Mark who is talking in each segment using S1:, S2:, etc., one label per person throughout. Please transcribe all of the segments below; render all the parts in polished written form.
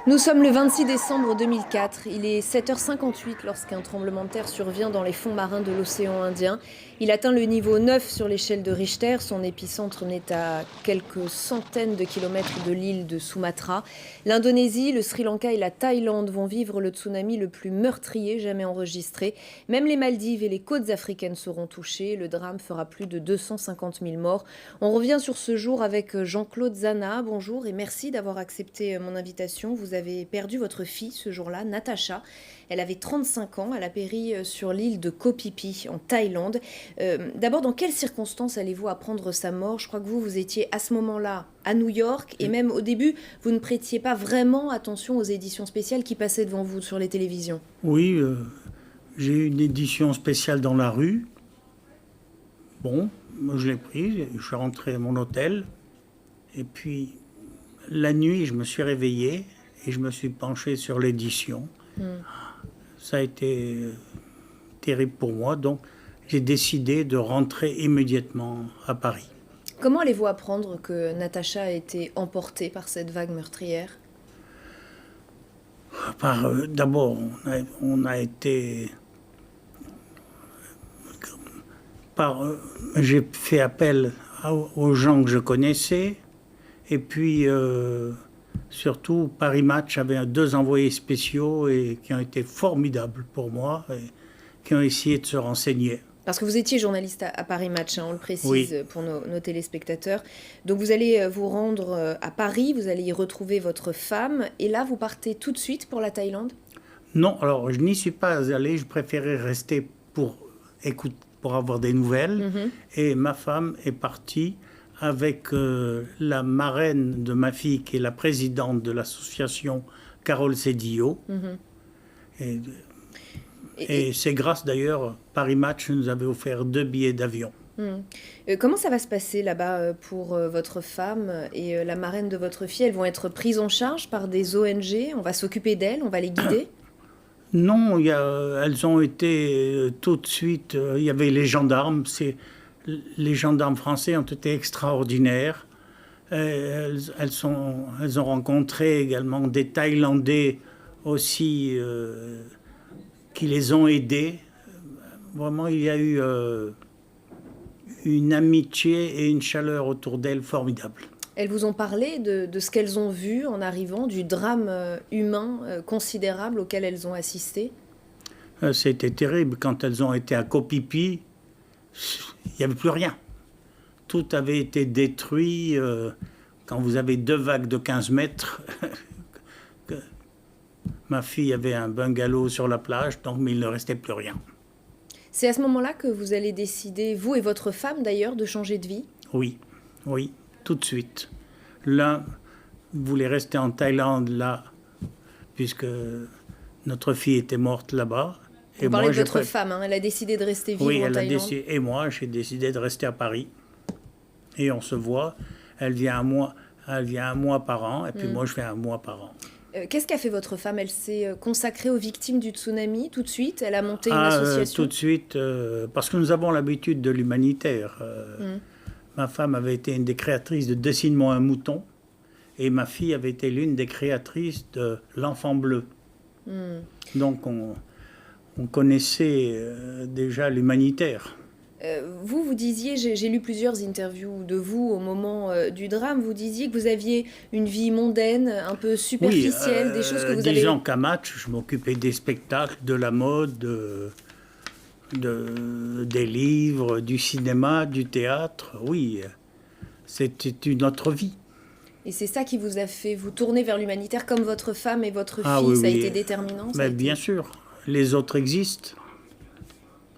S1: Nous sommes le 26 décembre 2004. Il est 7h58 lorsqu'un tremblement de terre survient dans les fonds marins de l'océan Indien. Il atteint le niveau 9 sur l'échelle de Richter. Son épicentre n'est à quelques centaines de kilomètres de l'île de Sumatra. L'Indonésie, le Sri Lanka et la Thaïlande vont vivre le tsunami le plus meurtrier jamais enregistré. Même les Maldives et les côtes africaines seront touchées. Le drame fera plus de 250 000 morts. On revient sur ce jour avec Jean-Claude Zana. Bonjour et merci d'avoir accepté mon invitation. Vous avez perdu votre fille ce jour-là, Natacha. Elle avait 35 ans, elle a péri sur l'île de Koh Phi Phi en Thaïlande. D'abord, dans quelles circonstances allez-vous apprendre sa mort? Je crois que vous étiez à ce moment-là à New York et même au début, vous ne prêtiez pas vraiment attention aux éditions spéciales qui passaient devant vous sur les télévisions.
S2: Oui, j'ai eu une édition spéciale dans la rue. Bon, moi je l'ai prise, je suis rentré à mon hôtel. Et puis, la nuit, je me suis réveillé et je me suis penché sur l'édition. Ça a été terrible pour moi, donc j'ai décidé de rentrer immédiatement à Paris.
S1: Comment allez-vous apprendre que Natacha a été emportée par cette vague meurtrière?
S2: D'abord, on a été... j'ai fait appel aux gens que je connaissais, et puis surtout Paris Match avait deux envoyés spéciaux et qui ont été formidables pour moi et qui ont essayé de se renseigner.
S1: Parce que vous étiez journaliste à Paris Match, hein, on le précise
S2: Oui.
S1: pour nos téléspectateurs. Donc vous allez vous rendre à Paris, vous allez y retrouver votre femme, et là vous partez tout de suite pour la Thaïlande?
S2: Non, alors je n'y suis pas allé, je préférais rester pour avoir des nouvelles. Et ma femme est partie avec la marraine de ma fille, qui est la présidente de l'association Carole Sedillo. Et c'est grâce d'ailleurs, Paris Match nous avait offert 2 billets d'avion.
S1: Comment ça va se passer là-bas pour votre femme et la marraine de votre fille? Elles vont être prises en charge par des ONG? On va s'occuper d'elles? On va les guider?
S2: Non, elles ont été tout de suite... il y avait les gendarmes. Les gendarmes français ont été extraordinaires. Elles ont rencontré également des Thaïlandais aussi qui les ont aidés. Vraiment, il y a eu une amitié et une chaleur autour d'elles formidables.
S1: Elles vous ont parlé de ce qu'elles ont vu en arrivant, du drame humain considérable auquel elles ont assisté?
S2: C'était terrible. Quand elles ont été à Koh Phi Phi, il n'y avait plus rien. Tout avait été détruit. Quand vous avez 2 vagues de 15 mètres, ma fille avait un bungalow sur la plage, donc, mais il ne restait plus rien.
S1: C'est à ce moment-là que vous allez décider, vous et votre femme d'ailleurs, de changer de vie?
S2: Oui, oui, tout de suite. L'un voulait rester en Thaïlande, là, puisque notre fille était morte là-bas.
S1: Vous parlez de votre femme, hein, elle a décidé de rester vivre en Thaïlande.
S2: Oui, et moi, j'ai décidé de rester à Paris. Et on se voit, elle vient un mois par an, et puis moi, je viens un mois par an.
S1: Qu'est-ce qu'a fait votre femme? Elle s'est consacrée aux victimes du tsunami tout de suite? Elle a monté une association?
S2: Tout de suite, parce que nous avons l'habitude de l'humanitaire. Ma femme avait été une des créatrices de Dessine-moi un mouton, et ma fille avait été l'une des créatrices de L'Enfant Bleu. Donc on connaissait déjà l'humanitaire.
S1: Vous disiez, j'ai lu plusieurs interviews de vous au moment du drame, vous disiez que vous aviez une vie mondaine, un peu superficielle, des choses que vous avez...
S2: Disons qu'à Match, je m'occupais des spectacles, de la mode, des livres, du cinéma, du théâtre. Oui, c'était une autre vie.
S1: Et c'est ça qui vous a fait vous tourner vers l'humanitaire comme votre femme et votre fille,
S2: Oui,
S1: ça a
S2: oui.
S1: été déterminant?
S2: Mais bien sûr, les autres existent.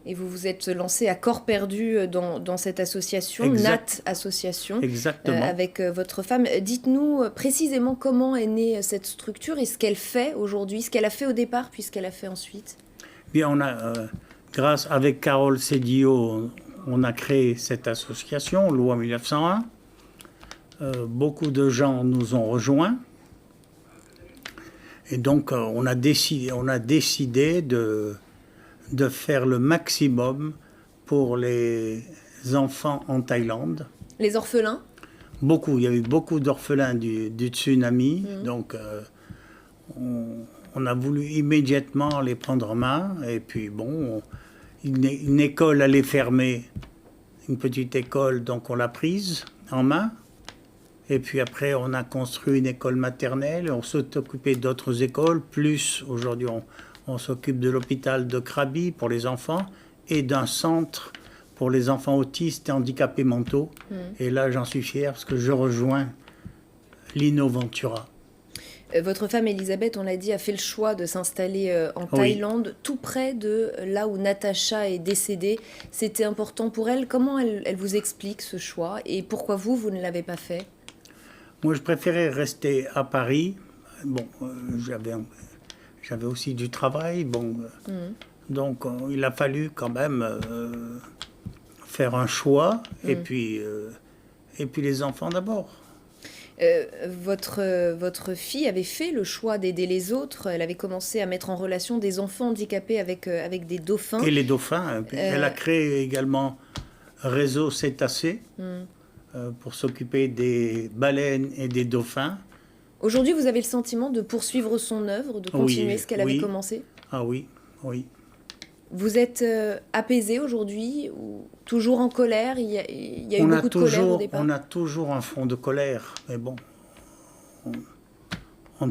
S1: Et vous vous êtes lancé à corps perdu dans cette association, Nat Association, avec votre femme. Dites-nous précisément comment est née cette structure et ce qu'elle fait aujourd'hui, ce qu'elle a fait au départ, puis ce qu'elle a fait ensuite.
S2: Bien, on a, avec Carole Sedillo, on a créé cette association, loi 1901. Beaucoup de gens nous ont rejoints. Et donc, on a décidé de faire le maximum pour les enfants en Thaïlande.
S1: Les orphelins?
S2: Beaucoup, il y a eu beaucoup d'orphelins du tsunami, donc on a voulu immédiatement les prendre en main. Et puis bon, une école allait fermer, une petite école, donc on l'a prise en main. Et puis après, on a construit une école maternelle, on s'est occupé d'autres écoles, plus aujourd'hui on s'occupe de l'hôpital de Krabi pour les enfants et d'un centre pour les enfants autistes et handicapés mentaux. Et là, j'en suis fier parce que je rejoins Lino Ventura.
S1: Votre femme Elisabeth, on l'a dit, a fait le choix de s'installer en Thaïlande, tout près de là où Natacha est décédée. C'était important pour elle. Comment elle vous explique ce choix et pourquoi vous ne l'avez pas fait?
S2: Moi, je préférais rester à Paris. Bon, j'avais aussi du travail. Bon, donc il a fallu quand même faire un choix. Et puis les enfants d'abord.
S1: Votre fille avait fait le choix d'aider les autres. Elle avait commencé à mettre en relation des enfants handicapés avec des dauphins.
S2: Et les dauphins. Elle a créé également Réseau Cétacés pour s'occuper des baleines et des dauphins.
S1: Aujourd'hui, vous avez le sentiment de poursuivre son œuvre, de continuer ce qu'elle avait commencé?
S2: Ah oui.
S1: Vous êtes apaisé aujourd'hui ou toujours en colère? Il y a eu beaucoup de colère au départ.
S2: On a toujours un fond de colère, mais bon, on ne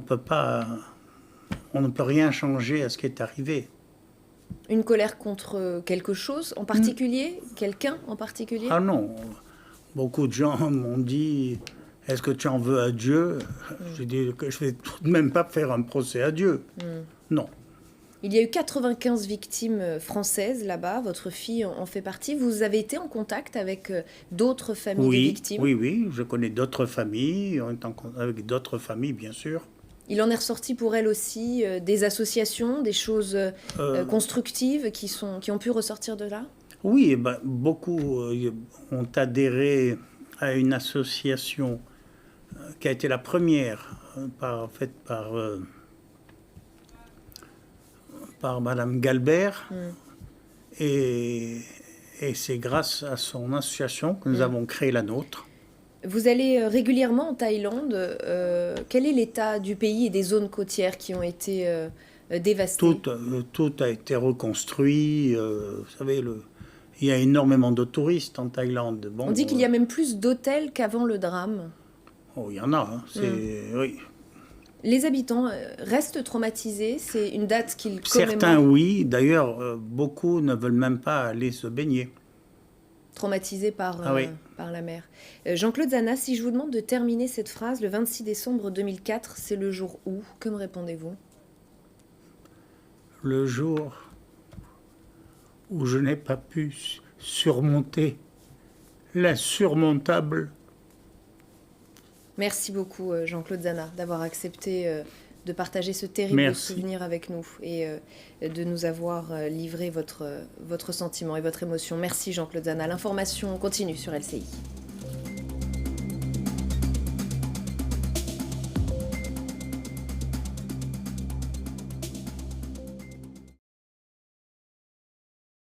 S2: peut rien changer à ce qui est arrivé.
S1: Une colère contre quelque chose en particulier? Quelqu'un en particulier?
S2: Ah non, beaucoup de gens m'ont dit, est-ce que tu en veux à Dieu? J'ai dit que je ne vais tout de même pas faire un procès à Dieu. Non.
S1: Il y a eu 95 victimes françaises là-bas, votre fille en fait partie. Vous avez été en contact avec d'autres familles de victimes?
S2: Oui, je connais d'autres familles, on est en contact avec d'autres familles, bien sûr.
S1: Il en est ressorti pour elle aussi des associations, des choses constructives qui ont pu ressortir de là?
S2: Oui, beaucoup ont adhéré à une association qui a été la première faite par Madame Galbert. Et c'est grâce à son association que nous avons créé la nôtre.
S1: Vous allez régulièrement en Thaïlande. Quel est l'état du pays et des zones côtières qui ont été dévastées?
S2: Tout a été reconstruit. Vous savez, il y a énormément de touristes en Thaïlande. Bon,
S1: on dit qu'il y a même plus d'hôtels qu'avant le drame.
S2: Oh, il y en a. Oui.
S1: Les habitants restent traumatisés. C'est une date qu'ils commémorent.
S2: Certains, oui. D'ailleurs, beaucoup ne veulent même pas aller se baigner.
S1: Traumatisés par la mer. Jean-Claude Zana, si je vous demande de terminer cette phrase, le 26 décembre 2004, c'est le jour où? Que me répondez-vous?
S2: Le jour où je n'ai pas pu surmonter l'insurmontable.
S1: Merci beaucoup, Jean-Claude Zana, d'avoir accepté de partager ce terrible souvenir avec nous et de nous avoir livré votre sentiment et votre émotion. Merci, Jean-Claude Zana. L'information continue sur LCI.